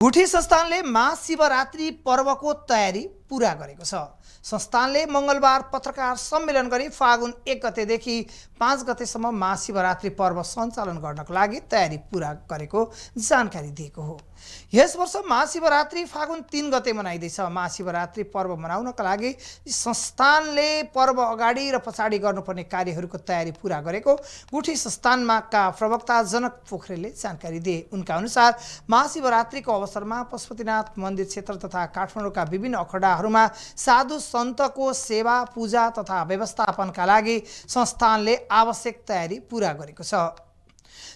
गुठी संस्थानले महाशिवरात्रि पर्वको तयारी पूरा गरेको छ। संस्थानले मंगलबार पत्रकार सम्मेलन गरी फागुन 1 गतेदेखि 5 गतेसम्म महाशिवरात्रि पर्व सञ्चालन गर्नको लागि तयारी पूरा गरेको जानकारी दिएको हो। यस वर्ष महाशिवरात्रि फागुन 3 गते मनाइँदैछ। महाशिवरात्रि पर्व मनाउनका लागि संस्थानले पर्व अगाडि र पछाडि गर्नुपर्ने कार्यहरूको तयारी पूरा गरेको गुठी संस्थानका प्रवक्ता जनक पोखरेलले जानकारी दिए। उनका अनुसार महाशिवरात्रिको अवसरमा पशुपतिनाथ मन्दिर क्षेत्र तथा काठमाडौँका विभिन्न अखडाहरूमा साधु सन्तको सेवा पूजा तथा व्यवस्थापनका लागि संस्थानले आवश्यक तयारी पूरा गरेको छ।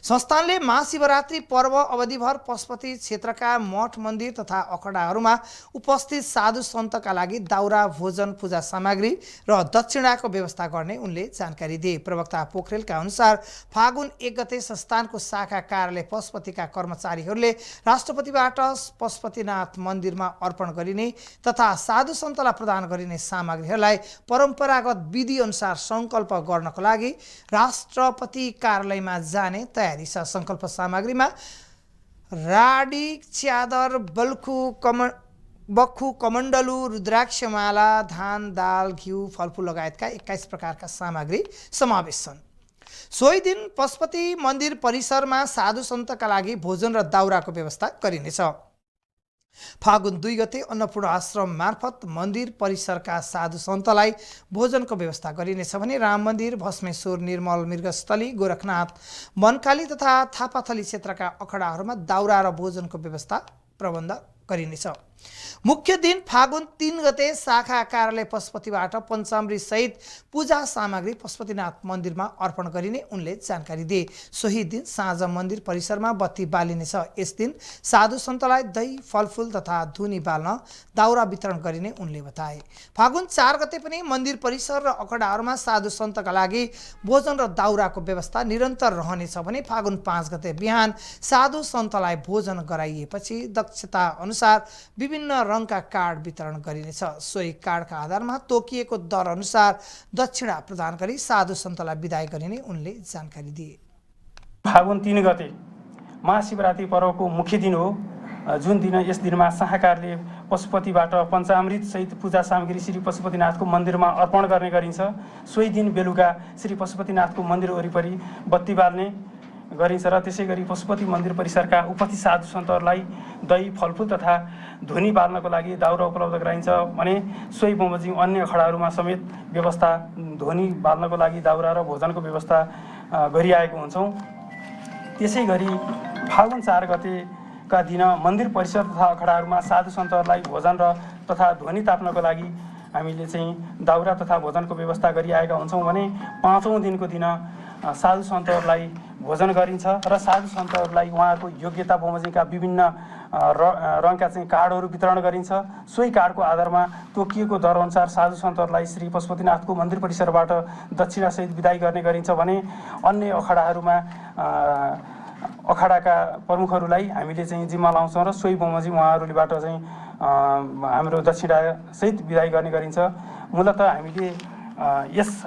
संस्थानले महाशिवरात्रि पर्व अवधिभर पशुपति क्षेत्रका मठ मन्दिर तथा अखडाहरूमा उपस्थित साधु सन्तका लागि दाउरा भोजन पूजा सामग्री र दक्षिणाको व्यवस्था गर्ने उनले जानकारी दिए। प्रवक्ता पोखरेलका अनुसार फागुन 1 गते संस्थानको शाखा कार्यालय पशुपतिका कर्मचारीहरूले राष्ट्रपतिबाट पशुपतिनाथ मन्दिरमा अर्पण गरिने तथा साधु सन्तलाई प्रदान गरिने सामग्रीहरूलाई परम्परागत विधि अनुसार संकल्प गर्नको लागि राष्ट्रपति कार्यालयमा जाने तयारी छ। संकल्प सामग्रीमा राडी च्यादर बख्खु कमण्डलु रुद्राक्षमाला धान दाल घिउ फलफुल लगायतका 21 प्रकारका सामग्री समावेश छन्। सोही दिन पशुपति मन्दिर परिसरमा साधु सन्तका लागि भोजन र दाउराको व्यवस्था गरिनेछ। फागुन 2 गते अन्नपूर्ण आश्रम मार्फत मन्दिर परिसरका साधु सन्तलाई भोजनको व्यवस्था गरिनेछ भने राम मन्दिर भस्मेश्वर निर्मल मृगस्थली गोरखनाथ मनकाली तथा थापाथली क्षेत्रका अखडाहरूमा दाउरा र भोजनको व्यवस्था प्रबन्ध गरिनेछ। मुख्य दिन फागुन 3 गते शाखा कार्यालय पशुपतिबाट पञ्चामृत सहित पूजा सामग्री पशुपतिनाथ मन्दिरमा अर्पण गरिने उनले जानकारी दिए। सोही दिन साँझ मन्दिर परिसरमा बत्ती बालिनेछ। यस दिन साधु सन्तलाई दही फलफुल तथा धुनी बाल्न दाउरा वितरण गरिने उनले बताए। फागुन 4 गते पनि मन्दिर परिसर र अखडाहरूमा साधु सन्तका लागि भोजन र दाउराको व्यवस्था निरन्तर रहनेछ भने फागुन 5 गते बिहान साधु सन्तलाई भोजन गराइएपछि दक्षता अनुसार विभिन्न रङका कार्ड वितरण गरिनेछ। सोही कार्डका आधारमा तोकिएको दर अनुसार दक्षिणा प्रदान गरी साधु सन्तलाई बिदाई गरिने उनले जानकारी दिए। फागुन 3 गते महाशिवरात्रि पर्वको मुख्य दिन हो। जुन दिन यस दिनमा शाखाकारले पशुपतिबाट पञ्चामृत सहित पूजा सामग्री श्री पशुपतिनाथको मन्दिरमा अर्पण गर्ने गरिन्छ। सोही दिन बेलुका श्री पशुपतिनाथको मन्दिर वरिपरि बत्ती बाल्ने गरिन्छ र त्यसै गरी पशुपति मन्दिर परिसरका उपस्थित साधु सन्तहरूलाई दही फलफुल तथा धुनी बाल्नको लागि दाउरा उपलब्ध गराइन्छ भने सोही बमोजिम अन्य अखडाहरूमा समेत व्यवस्था धुनी बाल्नको लागि दाउरा र भोजनको व्यवस्था गरिआएको हुन्छौँ। त्यसै गरी फागुन 4 गतेका दिन मन्दिर परिसर तथा अखडाहरूमा साधु सन्तहरूलाई भोजन र तथा ध्वनि ताप्नको लागि हामीले चाहिँ दाउरा तथा भोजनको व्यवस्था गरिआएका हुन्छौँ भने 5औं दिनको दिन साधु सन्तहरूलाई भोजन गरिन्छ र साधु सन्तहरूलाई उहाँहरूको योग्यता बमोजिमका विभिन्न रङका चाहिँ कार्डहरू वितरण गरिन्छ। सोही कार्डको आधारमा तोकिएको दर अनुसार साधु सन्तहरूलाई श्री पशुपतिनाथको मन्दिर परिसरबाट दक्षिणासहित बिदाई गर्ने गरिन्छ भने अन्य अखडाहरूमा अखडाका प्रमुखहरूलाई हामीले चाहिँ जिम्मा लाउँछौँ र सोही बमोजिम उहाँहरूबाट चाहिँ हाम्रो दक्षिणासहित बिदाई गर्ने गरिन्छ। मूलतः हामीले यस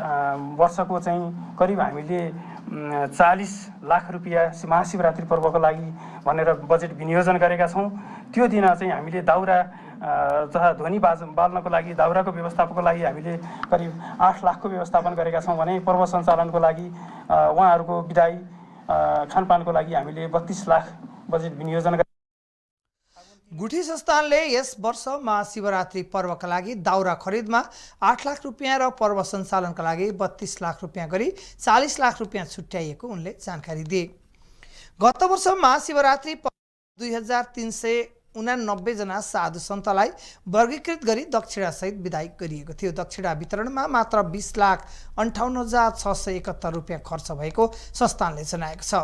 वर्षको चाहिँ करिब हामीले 40 लाख रुपियाँ महाशिवरात्रि पर्वको लागि भनेर बजेट विनियोजन गरेका छौँ। त्यो दिन चाहिँ हामीले दाउरा तथा ध्वनि बाल्नको लागि दाउराको व्यवस्थापनको लागि हामीले करिब 8 लाखको व्यवस्थापन गरेका छौँ भने पर्व सञ्चालनको लागि उहाँहरूको बिदाई खानपानको लागि हामीले 32 लाख बजेट विनियोजन। गुठी संस्थानले यस वर्ष महाशिवरात्रि पर्वका लागि दाउरा खरिदमा 8 लाख रुपियाँ र पर्व सञ्चालनका लागि 32 लाख रुपियाँ गरी 40 लाख रुपियाँ छुट्याइएको उनले जानकारी दिए। गत वर्ष महाशिवरात्रि 2389 जना साधु सन्तलाई वर्गीकृत गरी दक्षिणासहित बिदाई गरिएको थियो। दक्षिणा वितरणमा मात्र 20,58,671 रुपियाँ खर्च भएको संस्थानले जनाएको छ।